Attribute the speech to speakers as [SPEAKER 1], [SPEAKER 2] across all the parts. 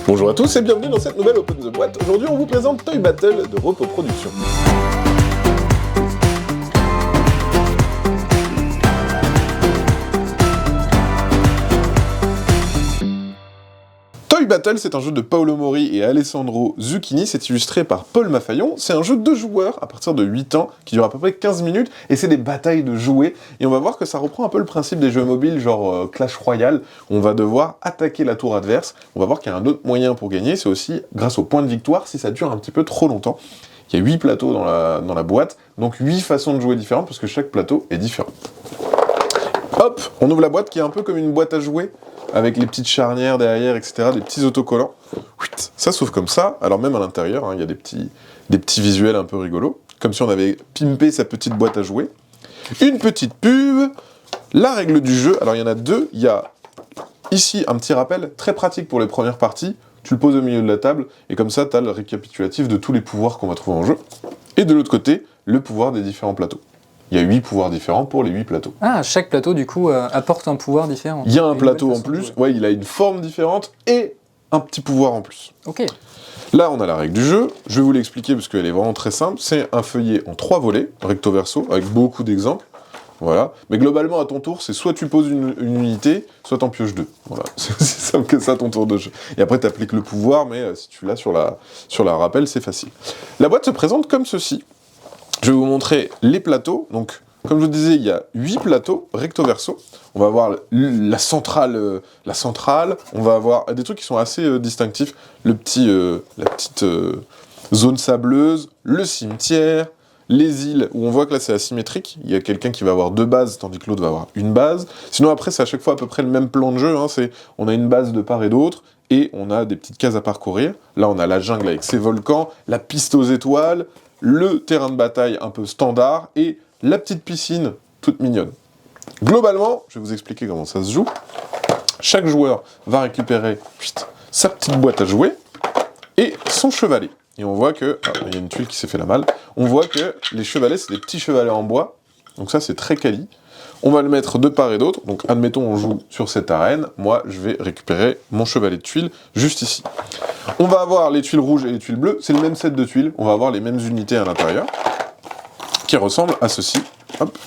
[SPEAKER 1] Bonjour à tous et bienvenue dans cette nouvelle Open the Boîte. Aujourd'hui on vous présente Toy Battle de Repos Productions. Toy Battle, c'est un jeu de Paolo Mori et Alessandro Zucchini, c'est illustré par Paul Maffaillon. C'est un jeu de 2 joueurs à partir de 8 ans, qui dure à peu près 15 minutes, et c'est des batailles de jouets. Et on va voir que ça reprend un peu le principe des jeux mobiles, genre Clash Royale, où on va devoir attaquer la tour adverse. On va voir qu'il y a un autre moyen pour gagner, c'est aussi grâce au point de victoire, si ça dure un petit peu trop longtemps. Il y a 8 plateaux dans la boîte, donc 8 façons de jouer différentes, parce que chaque plateau est différent. Hop, on ouvre la boîte qui est un peu comme une boîte à jouets, avec les petites charnières derrière, etc., des petits autocollants. Ça s'ouvre comme ça, alors même à l'intérieur, hein, il y a des petits visuels un peu rigolos, comme si on avait pimpé sa petite boîte à jouets. Une petite pub, la règle du jeu, alors il y en a 2, il y a ici un petit rappel, très pratique pour les premières parties, tu le poses au milieu de la table, et comme ça, tu as le récapitulatif de tous les pouvoirs qu'on va trouver en jeu. Et de l'autre côté, le pouvoir des différents plateaux. Il y a 8 pouvoirs différents pour les 8 plateaux.
[SPEAKER 2] Ah, chaque plateau, du coup, apporte un pouvoir différent.
[SPEAKER 1] Il y a un plateau en plus, ouais, il a une forme différente et un petit pouvoir en plus.
[SPEAKER 2] Ok.
[SPEAKER 1] Là, on a la règle du jeu. Je vais vous l'expliquer parce qu'elle est vraiment très simple. C'est un feuillet en 3 volets, recto-verso, avec beaucoup d'exemples. Voilà. Mais globalement, à ton tour, c'est soit tu poses une unité, soit t'en pioches 2. Voilà. C'est aussi simple que ça, ton tour de jeu. Et après, t'appliques le pouvoir, mais si tu l'as sur la rappel, c'est facile. La boîte se présente comme ceci. Je vais vous montrer les plateaux. Donc, comme je vous disais, il y a 8 plateaux recto-verso. On va avoir la centrale. On va avoir des trucs qui sont assez distinctifs. La petite zone sableuse, le cimetière, les îles, où on voit que là c'est asymétrique. Il y a quelqu'un qui va avoir 2 bases, tandis que l'autre va avoir une base. Sinon, après, c'est à chaque fois à peu près le même plan de jeu. Hein. On a une base de part et d'autre, et on a des petites cases à parcourir. Là, on a la jungle avec ses volcans, la piste aux étoiles, le terrain de bataille un peu standard, et la petite piscine toute mignonne. Globalement, je vais vous expliquer comment ça se joue. Chaque joueur va récupérer sa petite boîte à jouer et son chevalet. Et on voit que... Ah, il y a une tuile qui s'est fait la malle. On voit que les chevalets, c'est des petits chevalets en bois. Donc ça, c'est très quali. On va le mettre de part et d'autre. Donc, admettons, on joue sur cette arène. Moi, je vais récupérer mon chevalet de tuiles juste ici. On va avoir les tuiles rouges et les tuiles bleues. C'est le même set de tuiles. On va avoir les mêmes unités à l'intérieur qui ressemblent à ceci. Hop.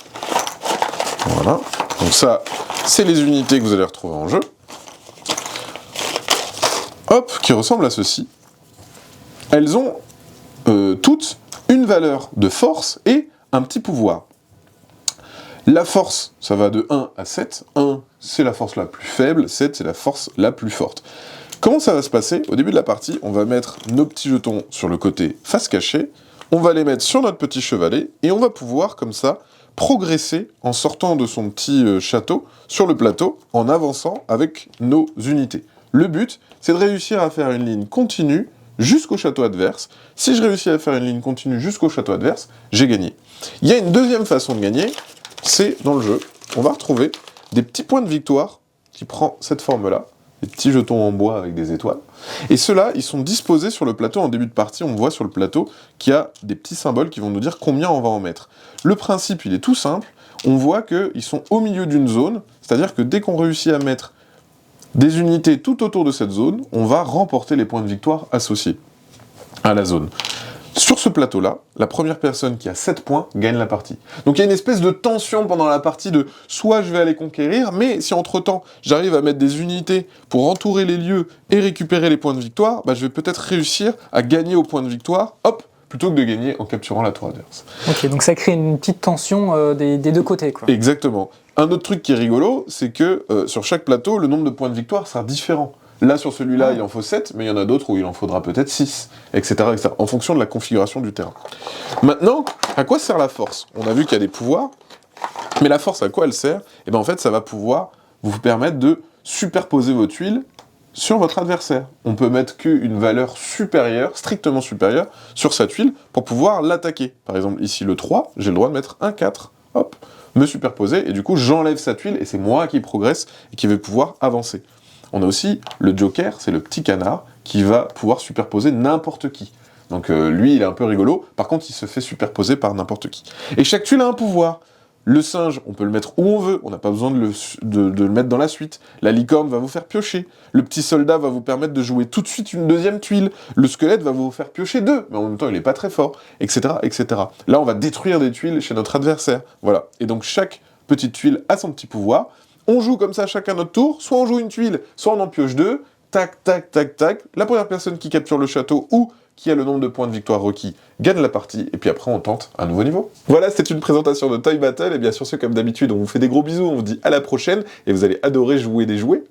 [SPEAKER 1] Voilà. Donc ça, c'est les unités que vous allez retrouver en jeu. Hop, qui ressemblent à ceci. Elles ont toutes une valeur de force et un petit pouvoir. La force, ça va de 1 à 7. 1, c'est la force la plus faible. 7, c'est la force la plus forte. Comment ça va se passer? Au début de la partie, on va mettre nos petits jetons sur le côté face cachée. On va les mettre sur notre petit chevalet. Et on va pouvoir, comme ça, progresser en sortant de son petit château sur le plateau, en avançant avec nos unités. Le but, c'est de réussir à faire une ligne continue jusqu'au château adverse. Si je réussis à faire une ligne continue jusqu'au château adverse, j'ai gagné. Il y a une deuxième façon de gagner. C'est dans le jeu, on va retrouver des petits points de victoire qui prend cette forme-là, des petits jetons en bois avec des étoiles. Et ceux-là, ils sont disposés sur le plateau en début de partie. On voit sur le plateau qu'il y a des petits symboles qui vont nous dire combien on va en mettre. Le principe, il est tout simple. On voit qu'ils sont au milieu d'une zone, c'est-à-dire que dès qu'on réussit à mettre des unités tout autour de cette zone, on va remporter les points de victoire associés à la zone. Sur ce plateau-là, la première personne qui a 7 points gagne la partie. Donc il y a une espèce de tension pendant la partie de soit je vais aller conquérir, mais si entre-temps j'arrive à mettre des unités pour entourer les lieux et récupérer les points de victoire, bah, je vais peut-être réussir à gagner au point de victoire, hop, plutôt que de gagner en capturant la tour adverse.
[SPEAKER 2] Ok, donc ça crée une petite tension des deux côtés, quoi.
[SPEAKER 1] Exactement. Un autre truc qui est rigolo, c'est que sur chaque plateau, le nombre de points de victoire sera différent. Là, sur celui-là, il en faut 7, mais il y en a d'autres où il en faudra peut-être 6, etc., etc., en fonction de la configuration du terrain. Maintenant, à quoi sert la force? On a vu qu'il y a des pouvoirs, mais la force, à quoi elle sert? Et bien en fait, ça va pouvoir vous permettre de superposer vos tuiles sur votre adversaire. On peut mettre qu'une valeur supérieure, strictement supérieure, sur sa tuile pour pouvoir l'attaquer. Par exemple, ici, le 3, j'ai le droit de mettre un 4, hop, me superposer, et du coup, j'enlève sa tuile, et c'est moi qui progresse, et qui vais pouvoir avancer. On a aussi le Joker, c'est le petit canard, qui va pouvoir superposer n'importe qui. Donc lui, il est un peu rigolo, par contre, il se fait superposer par n'importe qui. Et chaque tuile a un pouvoir. Le singe, on peut le mettre où on veut, on n'a pas besoin de le mettre dans la suite. La licorne va vous faire piocher. Le petit soldat va vous permettre de jouer tout de suite une deuxième tuile. Le squelette va vous faire piocher 2, mais en même temps il n'est pas très fort, etc., etc. Là, on va détruire des tuiles chez notre adversaire. Voilà. Et donc chaque petite tuile a son petit pouvoir. On joue comme ça chacun notre tour, soit on joue une tuile, soit on en pioche 2. Tac, tac, tac, tac. La première personne qui capture le château ou qui a le nombre de points de victoire requis gagne la partie, et puis après on tente un nouveau niveau. Voilà, c'était une présentation de Toy Battle, et bien sûr, comme d'habitude, on vous fait des gros bisous, on vous dit à la prochaine, et vous allez adorer jouer des jouets.